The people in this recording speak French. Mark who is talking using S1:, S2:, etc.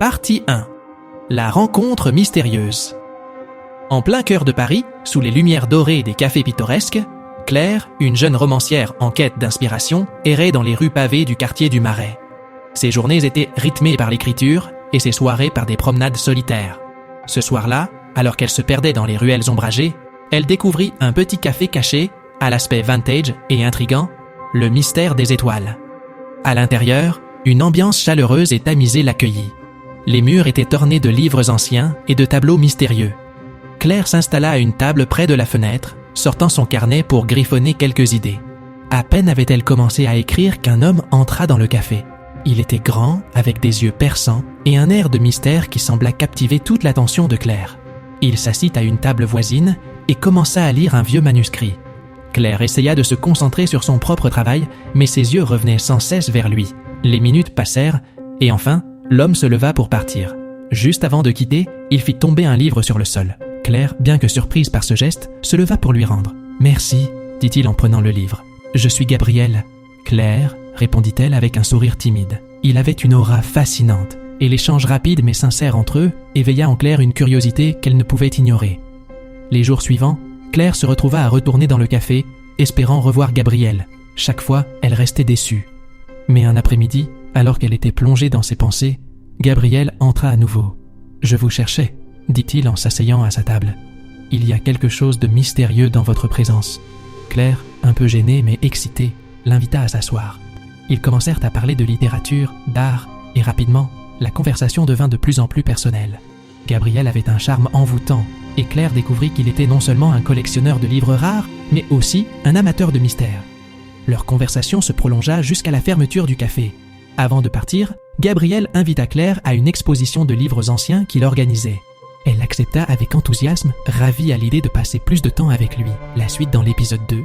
S1: Partie 1. La rencontre mystérieuse. En plein cœur de Paris, sous les lumières dorées des cafés pittoresques, Claire, une jeune romancière en quête d'inspiration, errait dans les rues pavées du quartier du Marais. Ses journées étaient rythmées par l'écriture et ses soirées par des promenades solitaires. Ce soir-là, alors qu'elle se perdait dans les ruelles ombragées, elle découvrit un petit café caché, à l'aspect vintage et intrigant, le mystère des étoiles. À l'intérieur, une ambiance chaleureuse et tamisée l'accueillit. Les murs étaient ornés de livres anciens et de tableaux mystérieux. Claire s'installa à une table près de la fenêtre, sortant son carnet pour griffonner quelques idées. À peine avait-elle commencé à écrire qu'un homme entra dans le café. Il était grand, avec des yeux perçants et un air de mystère qui sembla captiver toute l'attention de Claire. Il s'assit à une table voisine et commença à lire un vieux manuscrit. Claire essaya de se concentrer sur son propre travail, mais ses yeux revenaient sans cesse vers lui. Les minutes passèrent, et enfin, l'homme se leva pour partir. Juste avant de quitter, il fit tomber un livre sur le sol. Claire, bien que surprise par ce geste, se leva pour lui rendre. « Merci », dit-il en prenant le livre. « Je suis Gabrielle. »« Claire », répondit-elle avec un sourire timide. Il avait une aura fascinante, et l'échange rapide mais sincère entre eux éveilla en Claire une curiosité qu'elle ne pouvait ignorer. Les jours suivants, Claire se retrouva à retourner dans le café, espérant revoir Gabrielle. Chaque fois, elle restait déçue. Mais un après-midi, alors qu'elle était plongée dans ses pensées, Gabrielle entra à nouveau. « Je vous cherchais », dit-il en s'asseyant à sa table. « Il y a quelque chose de mystérieux dans votre présence. » Claire, un peu gênée mais excitée, l'invita à s'asseoir. Ils commencèrent à parler de littérature, d'art, et rapidement, la conversation devint de plus en plus personnelle. Gabriel avait un charme envoûtant, et Claire découvrit qu'il était non seulement un collectionneur de livres rares, mais aussi un amateur de mystères. Leur conversation se prolongea jusqu'à la fermeture du café. Avant de partir, Gabriel invita Claire à une exposition de livres anciens qu'il organisait. Elle accepta avec enthousiasme, ravie à l'idée de passer plus de temps avec lui. La suite dans l'épisode 2.